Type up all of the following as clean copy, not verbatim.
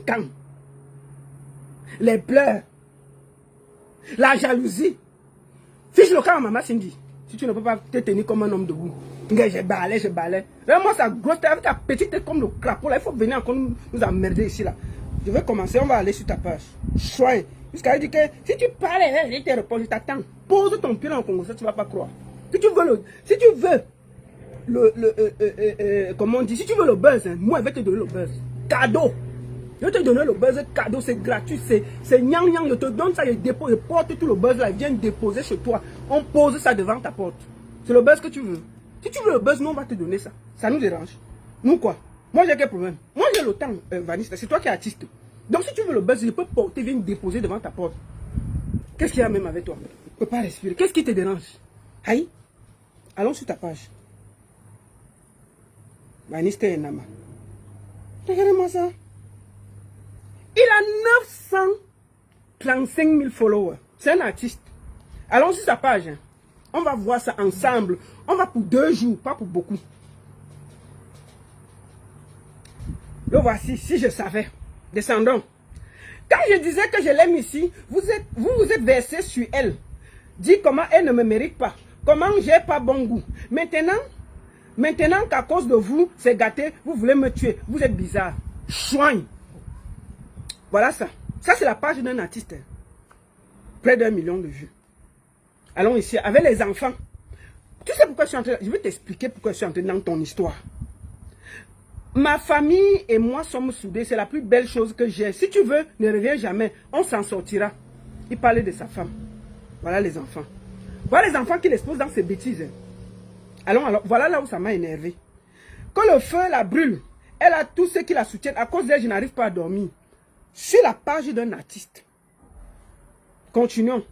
camp, les pleurs, la jalousie. Fiche le camp, maman Cindy. Si tu ne peux pas te tenir comme un homme debout. Je balais. Vraiment, sa grosse tête, avec ta petite tête comme le crapaud. Là, il faut venir encore nous emmerder ici. Là. Je vais commencer, on va aller sur ta page. Soin. Jusqu'à dire que si tu parles, je te réponds, je t'attends. Pose ton pied dans le Congo, ça tu ne vas pas croire. Si tu veux comment on dit, si tu veux le buzz, hein, moi je vais te donner le buzz. Cadeau. Je vais te donner le buzz cadeau, c'est gratuit, c'est nyang nyang, je te donne ça, je dépose, je porte tout le buzz là, viens déposer chez toi. On pose ça devant ta porte. C'est le buzz que tu veux. Si tu veux le buzz, nous on va te donner ça. Ça nous dérange. Nous quoi? Moi j'ai quel problème? Moi j'ai le temps, Vanessa, c'est toi qui es artiste. Donc si tu veux le buzz, je peux porter, viens déposer devant ta porte. Qu'est-ce qu'il y a même avec toi? Tu ne peux pas respirer. Qu'est-ce qui te dérange? Aïe. Allons sur ta page. Vanessa Nama. Regardez-moi ça. Il a 935 000 followers. C'est un artiste. Allons sur sa page. Hein. On va voir ça ensemble. On va pour 2 jours, pas pour beaucoup. Le voici, si je savais. Descendons. Quand je disais que je l'aime ici, vous êtes versé sur elle. Dit comment elle ne me mérite pas. Comment j'ai pas bon goût. Maintenant qu'à cause de vous, c'est gâté, vous voulez me tuer. Vous êtes bizarre. Chouin. Voilà ça. Ça, c'est la page d'un artiste. Près d'1 million de vues. Allons ici, avec les enfants. Tu sais pourquoi je suis entré? Je vais t'expliquer pourquoi je suis entré dans ton histoire. Ma famille et moi sommes soudés. C'est la plus belle chose que j'ai. Si tu veux, ne reviens jamais. On s'en sortira. Il parlait de sa femme. Voilà les enfants. Voilà les enfants qui l'exposent dans ces bêtises. Alors, voilà là où ça m'a énervé. Quand le feu la brûle, elle a tous ceux qui la soutiennent. À cause d'elle, je n'arrive pas à dormir. Sur la page d'un artiste. Continuons.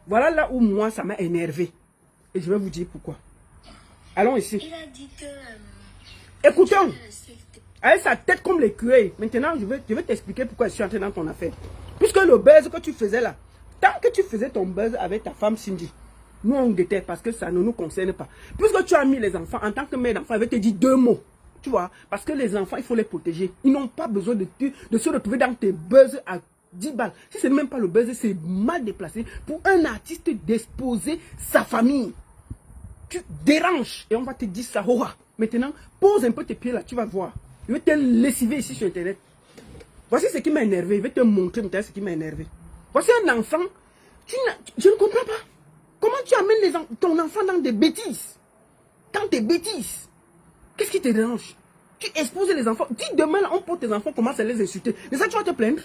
Voilà là où moi, ça m'a énervé. Et je vais vous dire pourquoi. Allons ici. Il a dit que... Écoutons. Avec sa tête comme l'écureuil. Maintenant, je vais t'expliquer pourquoi je suis entré dans ton affaire. Puisque le buzz que tu faisais là, tant que tu faisais ton buzz avec ta femme Cindy, nous on déteste parce que ça ne nous concerne pas. Puisque tu as mis les enfants, en tant que mère d'enfant, je vais te dire 2 mots. Tu vois, parce que les enfants, il faut les protéger. Ils n'ont pas besoin de se retrouver dans tes buzz à 10 balles. Si ce n'est même pas le buzz, c'est mal déplacé pour un artiste d'exposer sa famille. Tu déranges et on va te dire ça. Maintenant, pose un peu tes pieds là, tu vas voir. Je vais te lessiver ici sur Internet. Voici ce qui m'a énervé. Je vais te montrer maintenant ce qui m'a énervé. Voici un enfant. Je ne comprends pas. Comment tu amènes ton enfant dans des bêtises? Dans des bêtises. Qu'est-ce qui te dérange? Tu exposes les enfants. Dis demain, là, on porte tes enfants, commence à les insulter. Mais ça, tu vas te plaindre.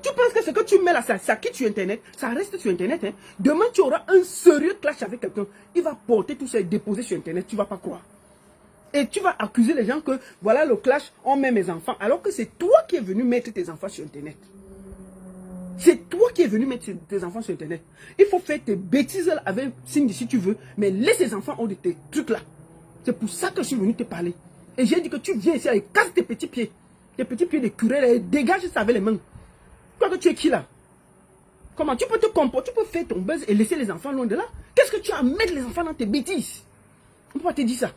Tu penses que ce que tu mets là, ça quitte sur Internet, ça reste sur Internet. Hein? Demain, tu auras un sérieux clash avec quelqu'un. Il va porter tout ça et déposer sur Internet. Tu ne vas pas croire. Et tu vas accuser les gens que, voilà le clash, on met mes enfants. Alors que c'est toi qui es venu mettre tes enfants sur Internet. C'est toi qui es venu mettre tes enfants sur Internet. Il faut faire tes bêtises avec Cindy si tu veux. Mais laisse les enfants hors de tes trucs là. C'est pour ça que je suis venu te parler. Et j'ai dit que tu viens ici et casse tes petits pieds. Tes petits pieds de curé et dégage ça avec les mains. Toi que tu es qui là? Comment tu peux te comporter? Tu peux faire ton buzz et laisser les enfants loin de là? Qu'est-ce que tu as à mettre les enfants dans tes bêtises? On ne peut pas te dire ça.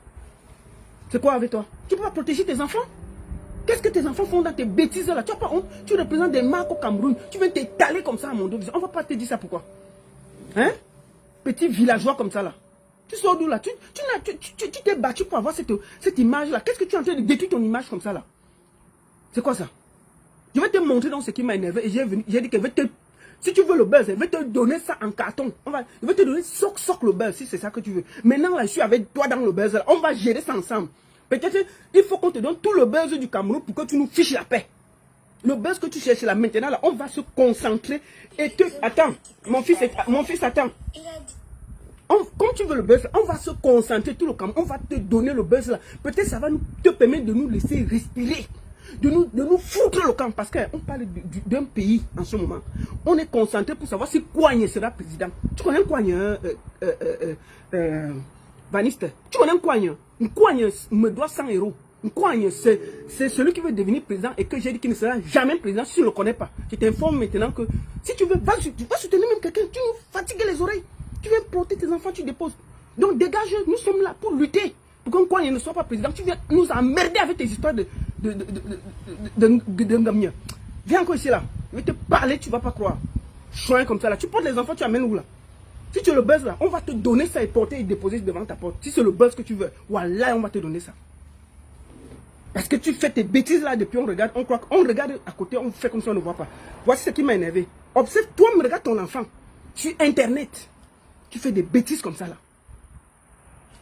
C'est quoi avec toi? Tu peux pas protéger tes enfants? Qu'est-ce que tes enfants font dans tes bêtises là? Tu n'as pas honte? Tu représentes des marques au Cameroun. Tu viens t'étaler comme ça à mon dos. On ne va pas te dire ça pourquoi? Hein? Petit villageois comme ça là. Tu sors d'où là? Tu t'es battu pour avoir cette image là. Qu'est-ce que tu es en train de détruire ton image comme ça là? C'est quoi ça? Je vais te montrer dans ce qui m'a énervé. Et j'ai dit que si tu veux le buzz, je vais te donner ça en carton. Je vais te donner soc le buzz si c'est ça que tu veux. Maintenant là, je suis avec toi dans le buzz là. On va gérer ça ensemble. Peut-être il faut qu'on te donne tout le buzz du Cameroun pour que tu nous fiches la paix. Le buzz que tu cherches là, maintenant là, on va se concentrer et te... Attends, mon fils attends. Comme tu veux le buzz, on va se concentrer tout le Cameroun. On va te donner le buzz là. Peut-être ça va te permettre de nous laisser respirer. De nous foutre le camp. Parce qu'on parle d'un pays en ce moment. On est concentré pour savoir si Kouagne sera président. Tu connais Kouagne, Vaniste? Tu connais Kouagne? Kouagne me doit 100 €. Kouagne, c'est celui qui veut devenir président et que j'ai dit qu'il ne sera jamais président si tu ne le connais pas. Je t'informe maintenant que si tu veux, tu vas soutenir même quelqu'un. Tu nous fatigues les oreilles. Tu viens porter tes enfants, tu déposes. Donc dégage, nous sommes là pour lutter. Pour qu'un Kouagne ne soit pas président. Tu viens nous emmerder avec tes histoires de Ngamia. Viens encore ici là. Je vais te parler, tu vas pas croire. Chouin comme ça là. Tu portes les enfants, tu amènes où là? Si tu es le buzz là, on va te donner ça et porter et déposer devant ta porte. Si c'est le buzz que tu veux, voilà, on va te donner ça. Parce que tu fais tes bêtises là depuis on regarde, on croit qu'on regarde à côté, on fait comme si on ne voit pas. Voici ce qui m'a énervé. Observe, toi, me regarde ton enfant. Sur internet. Tu fais des bêtises comme ça là.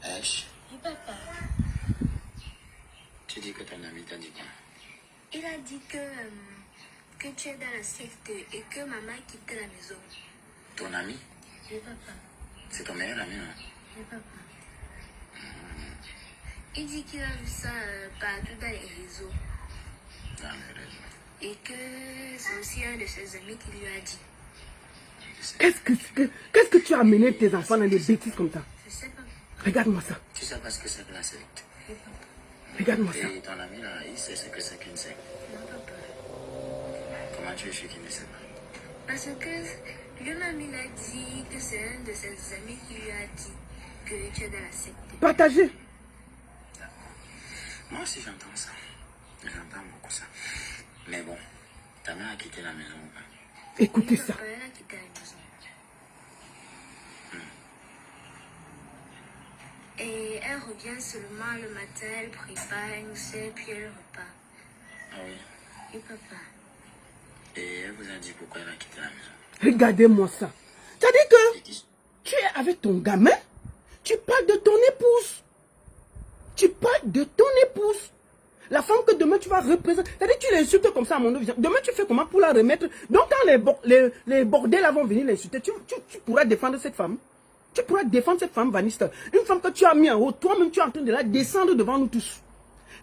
Oui, papa. Tu dis que ton ami t'a dit quoi? Il a dit que tu es dans la secte et que maman a quitté la maison. Ton ami? Oui, papa. C'est ton meilleur ami, hein? Oui, papa. Il dit qu'il a vu ça partout dans les réseaux. Dans les réseaux. Et que c'est aussi un de ses amis qui lui a dit. Qu'est-ce que tu as amené tes enfants dans des bêtises comme ça? Je sais pas. Regarde-moi ça. Tu sais pas ce que c'est que la secte? Oui, papa. Regarde-moi ça. Et ton ami là, il sait ce que c'est qu'une secte. Non, papa. Comment tu es sûr qu'il ne sait pas? Parce que lui-même, il a dit que c'est un de ses amis qui lui a dit que tu es dans la secte. Partagez. Moi aussi j'entends ça. J'entends beaucoup ça. Mais bon, ta mère a quitté la maison ou pas? Écoutez Oui, ça. papa, elle a quitté la maison. Et elle revient seulement le matin, elle prépare, elle nous sert, puis elle repart. Ah oui. Oui, papa. Et elle vous a dit pourquoi elle a quitté la maison? Regardez-moi ça. C'est-à-dire que Et qui- tu es avec ton gamin, tu parles de ton épouse. Tu parles de ton épouse. La femme que demain tu vas représenter. C'est-à-dire que tu l'insultes comme ça à mon avis. Demain tu fais comment pour la remettre? Donc quand les bordels là vont venir l'insulter, tu pourras défendre cette femme. Tu pourras défendre cette femme vaniste. Une femme que tu as mis en haut, toi-même tu es en train de la descendre devant nous tous.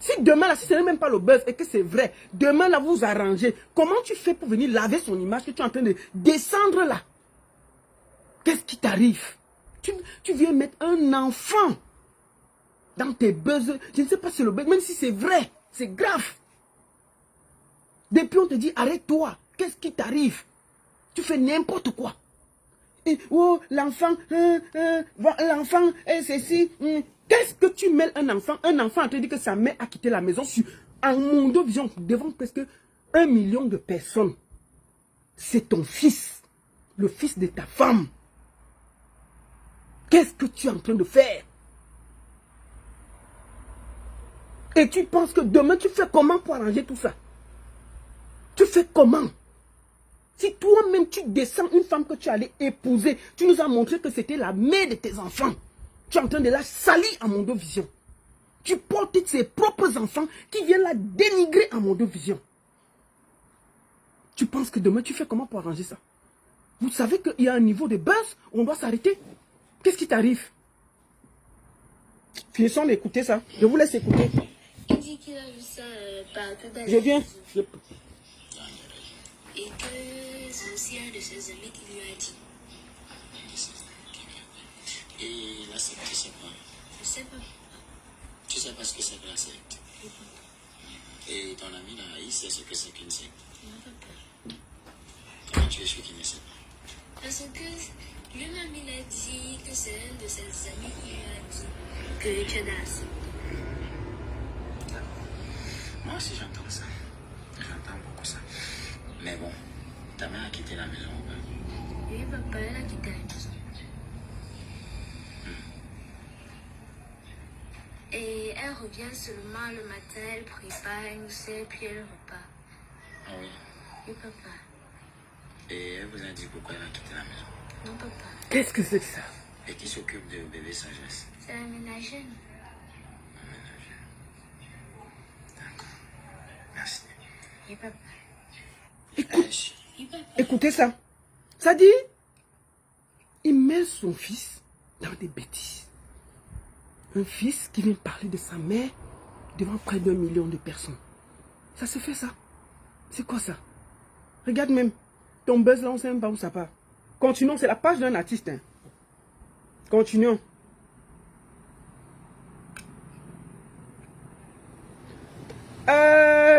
Si demain là, si ce n'est même pas le buzz et que c'est vrai, demain là vous arrangez, comment tu fais pour venir laver son image que tu es en train de descendre là? Qu'est-ce qui t'arrive? Tu viens mettre un enfant dans tes buzz. Je ne sais pas si c'est le buzz, même si c'est vrai, c'est grave. Depuis on te dit arrête-toi. Qu'est-ce qui t'arrive? Tu fais n'importe quoi. Et, oh, l'enfant, l'enfant, ceci. Qu'est-ce que tu mêles un enfant? Un enfant te dit que sa mère a quitté la maison en Mondovision devant presque 1 million de personnes. C'est ton fils, le fils de ta femme. Qu'est-ce que tu es en train de faire? Et tu penses que demain tu fais comment pour arranger tout ça? Tu fais comment? Si toi-même tu descends une femme que tu allais épouser, tu nous as montré que c'était la mère de tes enfants. Tu es en train de la salir à Mondovision. Tu portes ses propres enfants qui viennent la dénigrer à Mondovision. Tu penses que demain tu fais comment pour arranger ça? Vous savez qu'il y a un niveau de buzz où on doit s'arrêter. Qu'est-ce qui t'arrive? Finissons d'écouter ça. Je vous laisse écouter. Il dit qu'il a vu ça partout dans Je les viens. réseaux. Et que c'est aussi un de ses amis qui lui a dit. Et la secte, tu sais pas? Je sais pas. Tu sais pas ce que c'est que la secte? Oui, papa. Et ton ami là, il sait ce que c'est qu'une secte? Non, papa. Comment tu es sûr qu'il ne sait pas? Parce que lui-même, il a dit que c'est un de ses amis qui lui a dit que tu es dans la secte. Moi aussi j'entends ça. J'entends beaucoup ça. Mais bon, ta mère a quitté la maison ou pas? Oui, papa, elle a quitté la maison. Et elle revient seulement le matin, elle prépare, elle nous sert, puis elle repart. Ah oui. Oui, papa. Et elle vous a dit pourquoi elle a quitté la maison? Non, papa. Qu'est-ce que c'est que ça? Et qui s'occupe de bébé sagesse? C'est la ménagère. D'accord. Merci. Oui, papa. Écoute, Oui, papa. écoutez ça. Ça dit, il met son fils dans des bêtises. Un fils qui vient parler de sa mère devant près d'1 million de personnes. Ça se fait ça? C'est quoi ça? Regarde même. Ton buzz là, on ne sait même pas où ça part. Continuons, c'est la page d'un artiste. Hein. Continuons.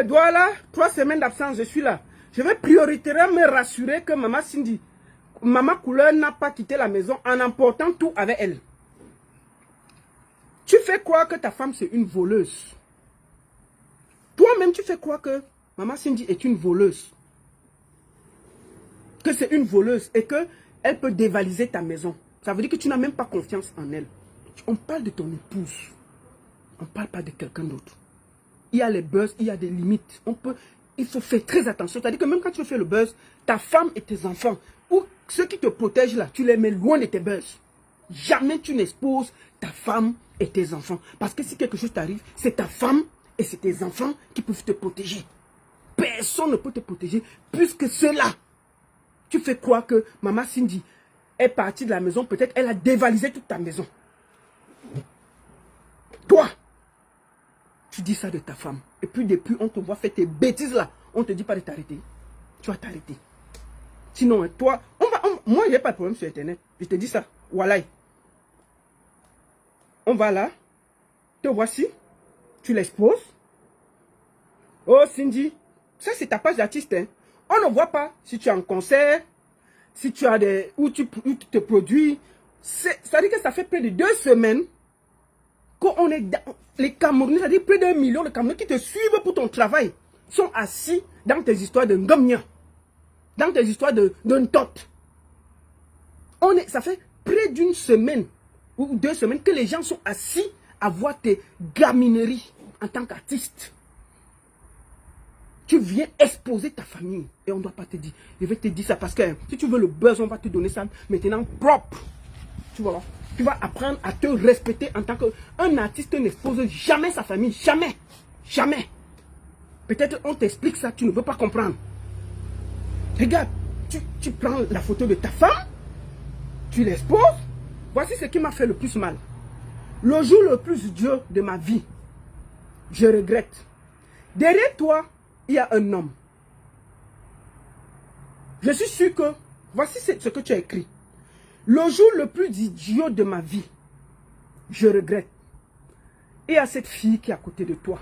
Voilà, 3 semaines d'absence, je suis là. Je vais prioritairement me rassurer que Maman Cindy, Maman Couleur n'a pas quitté la maison en emportant tout avec elle. Tu fais croire que ta femme c'est une voleuse. Toi, Toi-même, tu fais croire que Maman Cindy est une voleuse. Que c'est une voleuse et qu'elle peut dévaliser ta maison. Ça veut dire que tu n'as même pas confiance en elle. On parle de ton épouse. On ne parle pas de quelqu'un d'autre. Il y a les buzz, il y a des limites. Il faut faire très attention. C'est-à-dire que même quand tu fais le buzz, ta femme et tes enfants, ou ceux qui te protègent là, tu les mets loin de tes buzz. Jamais tu n'exposes ta femme et tes enfants. Parce que si quelque chose t'arrive, c'est ta femme et c'est tes enfants qui peuvent te protéger. Personne ne peut te protéger plus que cela. Tu fais croire que Maman Cindy est partie de la maison, peut-être elle a dévalisé toute ta maison. Toi, tu dis ça de ta femme. Et puis depuis, on te voit faire tes bêtises là. On ne te dit pas de t'arrêter. Tu vas t'arrêter. Sinon, toi, moi, il n'y a pas de problème sur Internet. Je te dis ça. Voilà. On va là. Te voici. Tu l'exposes. Oh, Cindy. Ça, c'est ta page d'artiste. Hein. On ne voit pas si tu es en concert, si tu as des... où tu te produis. C'est-à-dire que ça fait près de 2 semaines qu'on est dans... Les Camerounais, c'est-à-dire près d'1 million de Camerounais qui te suivent pour ton travail, sont assis dans tes histoires de Ngamia, dans tes histoires de Ntot. Ça fait près d'1 semaine ou 2 semaines que les gens sont assis à voir tes gamineries en tant qu'artiste. Tu viens exposer ta famille et on ne doit pas te dire. Je vais te dire ça parce que si tu veux le buzz, on va te donner ça maintenant propre. Tu vois, tu vas apprendre à te respecter en tant qu'un artiste n'expose jamais sa famille. Jamais. Jamais. Peut-être on t'explique ça, tu ne veux pas comprendre. Regarde, tu prends la photo de ta femme, tu l'exposes. Voici ce qui m'a fait le plus mal. Le jour le plus idiot de ma vie, je regrette. Derrière toi, il y a un homme. Je suis sûr que, voici ce que tu as écrit. Le jour le plus idiot de ma vie, je regrette. Il y a cette fille qui est à côté de toi.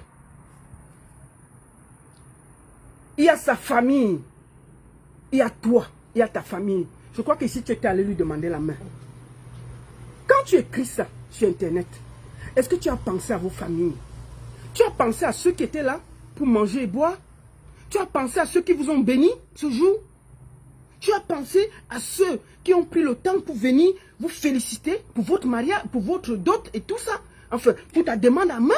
Il y a sa famille. Il y a toi. Il y a ta famille. Je crois que si tu étais allé lui demander la main. Quand tu écris ça sur Internet, est-ce que tu as pensé à vos familles? Tu as pensé à ceux qui étaient là pour manger et boire? Tu as pensé à ceux qui vous ont béni ce jour? Tu as pensé à ceux qui ont pris le temps pour venir vous féliciter pour votre mariage, pour votre dot et tout ça? Enfin, pour ta demande à main?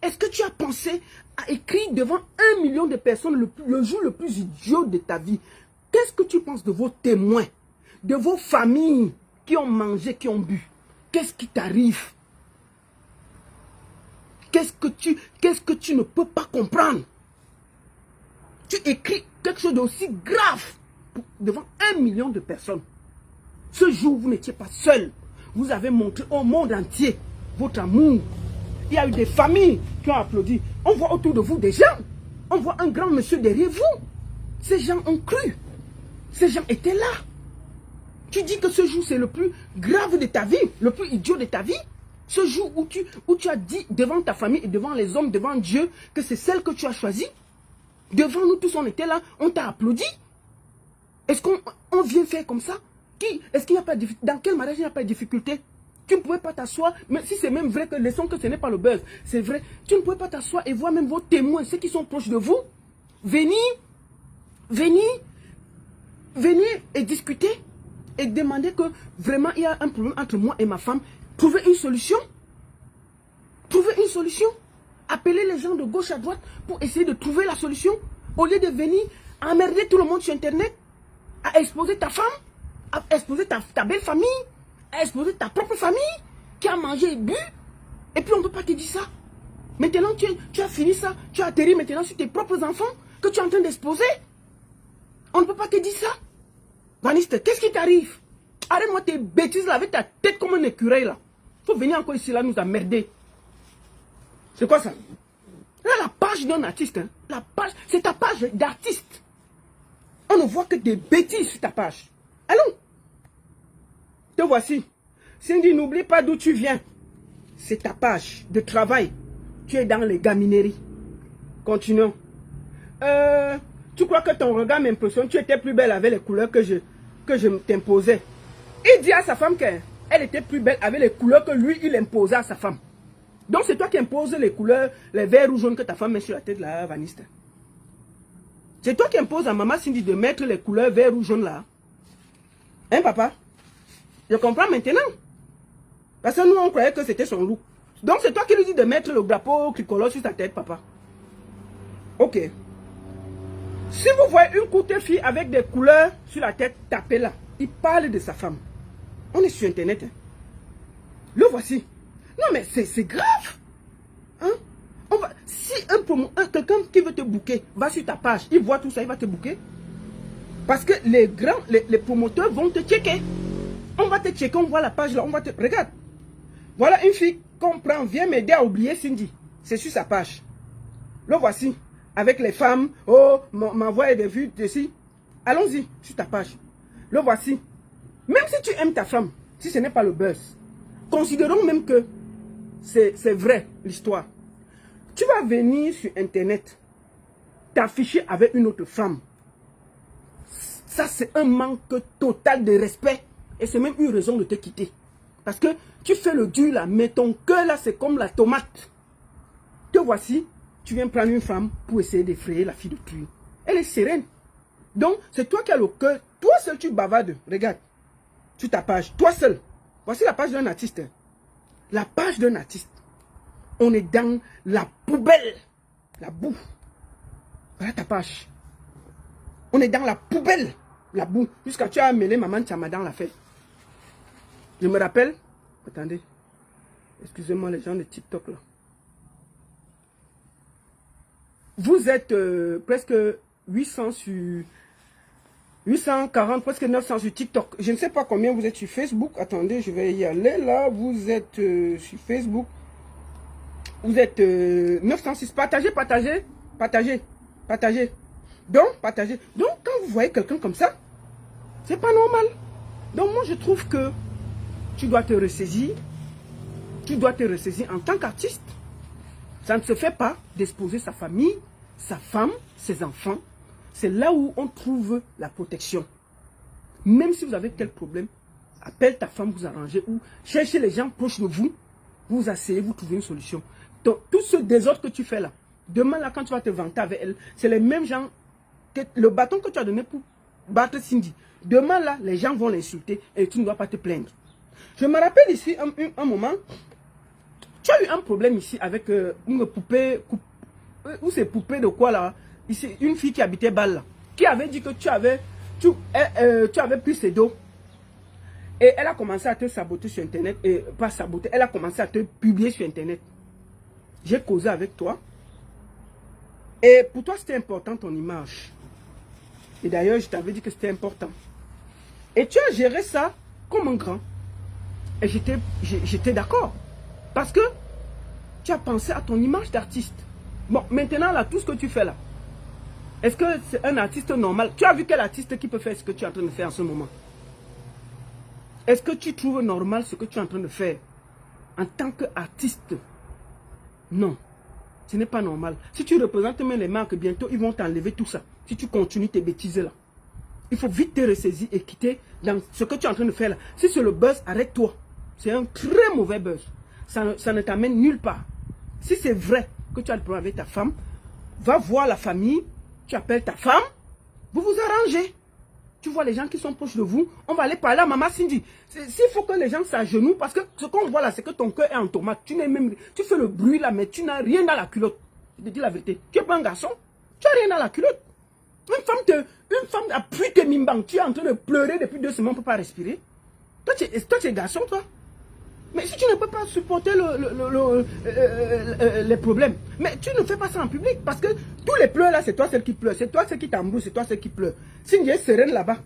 Est-ce que tu as pensé à écrire devant 1 million de personnes le jour le plus idiot de ta vie? Qu'est-ce que tu penses de vos témoins, de vos familles qui ont mangé, qui ont bu? Qu'est-ce qui t'arrive? Qu'est-ce que tu ne peux pas comprendre? Tu écris quelque chose d'aussi grave devant 1 million de personnes. Ce jour, vous n'étiez pas seul. Vous avez montré au monde entier votre amour. Il y a eu des familles qui ont applaudi. On voit autour de vous des gens. On voit un grand monsieur derrière vous. Ces gens ont cru. Ces gens étaient là. Tu dis que ce jour, c'est le plus grave de ta vie, le plus idiot de ta vie. Ce jour où tu as dit devant ta famille et devant les hommes, devant Dieu, que c'est celle que tu as choisie. Devant nous tous, on était là, on t'a applaudi. Est-ce qu'on vient faire comme ça? Est-ce qu'il n'y a pas de difficulté? Dans quel mariage il n'y a pas de difficulté? Tu ne pouvais pas t'asseoir, mais si c'est même vrai que laissons que ce n'est pas le buzz, c'est vrai, tu ne pouvais pas t'asseoir et voir même vos témoins, ceux qui sont proches de vous, venir et discuter et demander que vraiment il y a un problème entre moi et ma femme. Trouver une solution. Trouver une solution. Appeler les gens de gauche à droite pour essayer de trouver la solution. Au lieu de venir emmerder tout le monde sur Internet, à exposer ta femme, à exposer ta belle famille, à exposer ta propre famille qui a mangé et bu. Et puis on ne peut pas te dire ça. Maintenant tu as fini ça. Tu as atterri maintenant sur tes propres enfants que tu es en train d'exposer. On ne peut pas te dire ça. Vaniste, qu'est-ce qui t'arrive? Arrête-moi tes bêtises là avec ta tête comme un écureuil là. Il faut venir encore ici là nous emmerder. C'est quoi ça? Là, la page d'un artiste, hein. La page, c'est ta page d'artiste. On ne voit que des bêtises sur ta page. Allons. Te voici. Cindy, n'oublie pas d'où tu viens. C'est ta page de travail. Tu es dans les gamineries. Continuons. Tu crois que ton regard m'impressionne? Tu étais plus belle avec les couleurs que je t'imposais. Il dit à sa femme qu'elle était plus belle avec les couleurs que lui, il imposait à sa femme. Donc c'est toi qui imposes les couleurs, les verts ou jaunes que ta femme met sur la tête là, Vaniste. C'est toi qui imposes à maman Cindy de mettre les couleurs verts ou jaunes là. Hein papa? Je comprends maintenant. Parce que nous on croyait que c'était son look. Donc c'est toi qui lui dis de mettre le drapeau tricolore sur sa tête, papa. Ok. Si vous voyez une courte fille avec des couleurs sur la tête, tapez-la. Il parle de sa femme. On est sur internet. Hein. Le voici. Non mais c'est grave. Hein? Si quelqu'un qui veut te booker va sur ta page, il voit tout ça, il va te booker. Parce que les promoteurs vont te checker. On va te checker, on voit la page là, on va te... Regarde. Voilà une fille qu'on prend, viens m'aider à oublier Cindy. C'est sur sa page. Le voici. Avec les femmes. Oh, ma voix est de vue dessus. Allons-y, sur ta page. Le voici. Même si tu aimes ta femme, si ce n'est pas le buzz, considérons même que c'est vrai l'histoire. Tu vas venir sur internet, t'afficher avec une autre femme. Ça c'est un manque total de respect. Et c'est même une raison de te quitter. Parce que tu fais le dur là, mais ton cœur là c'est comme la tomate. Te voici, tu viens prendre une femme pour essayer d'effrayer la fille de pluie. Elle est sereine. Donc c'est toi qui as le cœur. Toi seul tu bavardes. Regarde, sur ta page, toi seul. Voici la page d'un artiste. La page d'un artiste. On est dans la poubelle. La boue. Voilà ta page. On est dans la poubelle. La boue. Jusqu'à tu as mêlé maman Tchama dans la fête. Je me rappelle. Attendez. Excusez-moi les gens de TikTok là. Vous êtes presque 800 sur... 840, presque 900 sur TikTok. Je ne sais pas combien vous êtes sur Facebook. Attendez, je vais y aller là. Vous êtes sur Facebook. Vous êtes 906. Partagez, partagez, partagez, partagez. Donc, partagez. Donc, quand vous voyez quelqu'un comme ça, c'est pas normal. Donc, moi, je trouve que tu dois te ressaisir. Tu dois te ressaisir en tant qu'artiste. Ça ne se fait pas d'exposer sa famille, sa femme, ses enfants. C'est là où on trouve la protection. Même si vous avez quel problème, appelle ta femme, vous arrangez ou cherchez les gens proches de vous, vous asseyez, vous trouvez une solution. Donc, tout ce désordre que tu fais là, demain là, quand tu vas te vanter avec elle, c'est les mêmes gens, que le bâton que tu as donné pour battre Cindy. Demain là, les gens vont l'insulter et tu ne dois pas te plaindre. Je me rappelle ici un moment, tu as eu un problème ici avec une poupée, ou c'est poupée de quoi là? Ici, une fille qui habitait Bâle là, qui avait dit que tu avais pris ses dos. Et elle a commencé à te saboter sur internet. Et pas saboter, elle a commencé à te publier sur internet. J'ai causé avec toi. Et pour toi, c'était important ton image. Et d'ailleurs, je t'avais dit que c'était important. Et tu as géré ça comme un grand. Et j'étais d'accord. Parce que tu as pensé à ton image d'artiste. Bon, maintenant, là, tout ce que tu fais là, est-ce que c'est un artiste normal? Tu as vu quel artiste qui peut faire ce que tu es en train de faire en ce moment? Est-ce que tu trouves normal ce que tu es en train de faire en tant qu'artiste? Non, ce n'est pas normal. Si tu représentes même les marques, bientôt ils vont t'enlever tout ça. Si tu continues tes bêtises là. Il faut vite te ressaisir et quitter dans ce que tu es en train de faire là. Si c'est le buzz, arrête-toi. C'est un très mauvais buzz. Ça ne t'amène nulle part. Si c'est vrai que tu as le problème avec ta femme, va voir la famille. Tu appelles ta femme, vous vous arrangez. Tu vois les gens qui sont proches de vous, on va aller parler à maman Cindy. S'il faut que les gens s'agenouillent, parce que ce qu'on voit là, c'est que ton cœur est en tomate. Tu fais le bruit là, mais tu n'as rien dans la culotte. Je te dis la vérité. Tu n'es pas un garçon, tu n'as rien dans la culotte. Une femme appuie tes mimbang, tu es en train de pleurer depuis 2 semaines, on ne peut pas respirer. Toi, tu es garçon, toi. Mais si tu ne peux pas supporter les problèmes, mais tu ne fais pas ça en public, parce que tous les pleurs là, c'est toi celle qui pleure, c'est toi celle qui t'embrouille, c'est toi celle qui pleure. Cindy est sereine là-bas,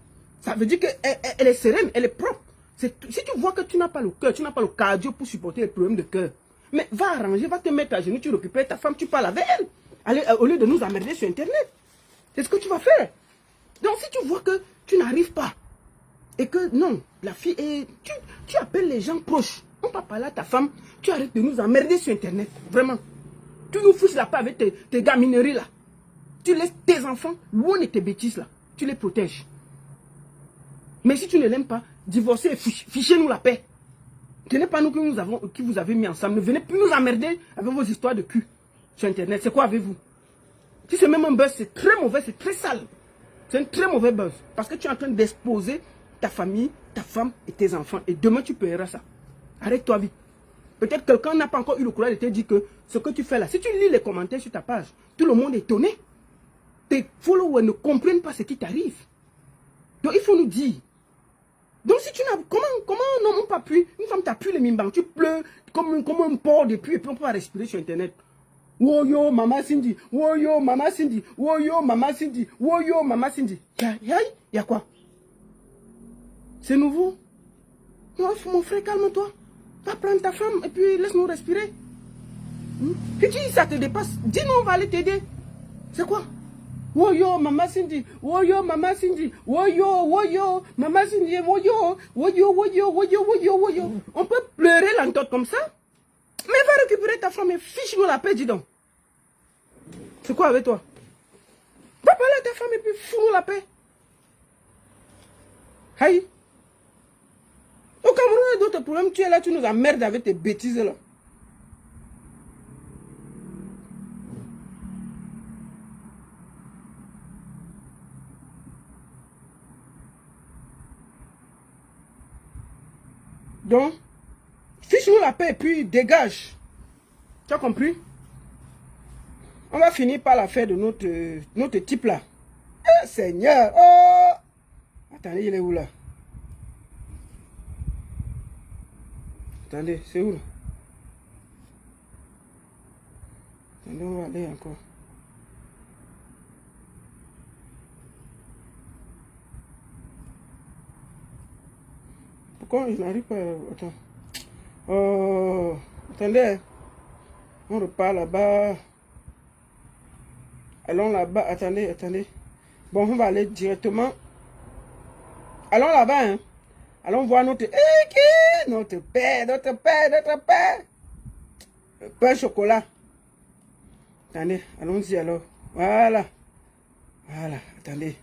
ça veut dire qu'elle est sereine, elle est propre. Si tu vois que tu n'as pas le cœur, tu n'as pas le cardio pour supporter les problèmes de cœur, mais va arranger, va te mettre à genoux, tu récupères ta femme, tu parles avec elle. Allez, au lieu de nous emmerder sur internet. C'est ce que tu vas faire. Donc si tu vois que tu n'arrives pas, et que non, la fille est... Tu appelles les gens proches. On va parler à ta femme, tu arrêtes de nous emmerder sur internet. Vraiment. Tu nous fiches la paix avec tes gamineries là. Tu laisses tes enfants loin de tes bêtises là. Tu les protèges. Mais si tu ne l'aimes pas, divorcez et fichez-nous la paix. Ce n'est pas nous qui vous avez mis ensemble. Ne venez plus nous emmerder avec vos histoires de cul sur Internet. C'est quoi avez-vous? Si c'est même un buzz, c'est très mauvais, c'est très sale. C'est un très mauvais buzz. Parce que tu es en train d'exposer ta famille, ta femme et tes enfants. Et demain, tu paieras ça. Arrête-toi vite. Peut-être quelqu'un n'a pas encore eu le courage de te dire que ce que tu fais là, si tu lis les commentaires sur ta page, tout le monde est étonné. Tes followers ne comprennent pas ce qui t'arrive. Donc il faut nous dire. Donc si tu n'as... Comment un homme pas pu, une femme t'a pu les mimbang, tu pleures comme un porc depuis et puis on peut pas respirer sur Internet. Woyo, maman Cindy, woyo, maman Cindy, woyo, maman Cindy, woyo, maman Cindy. Y a quoi? C'est nouveau? Non, mon frère, calme-toi. Va prendre ta femme et puis laisse-nous respirer. Et tu dis ça te dépasse. Dis-nous, on va aller t'aider. C'est quoi? Woyo, maman Cindy, woyo, maman Cindy, woyo, woyo, maman Cindy, woyo, woyo, woyo, woyo, woyo, woyo. On peut pleurer l'entorse comme ça? Mais va récupérer ta femme et fiche-nous la paix, dis donc. C'est quoi avec toi? Va parler à ta femme et puis fous-nous la paix. Aïe. Au Cameroun, il y a d'autres problèmes. Tu es là, tu nous emmerdes avec tes bêtises là. Donc, fiche-nous la paix et puis dégage. Tu as compris? On va finir par la faire de notre type là. Eh, Seigneur! Oh! Attendez, il est où là? Attendez, c'est où là? Attendez, on va aller encore. Pourquoi il n'arrive pas? Attends. Oh, attendez. On repart là-bas. Allons là-bas. Attendez, attendez. Bon, on va aller directement. Allons là-bas, hein. Allons voir notre... Notre pain, notre pain, notre pain. Le pain chocolat. Attendez, allons-y alors. Voilà. Voilà, attendez.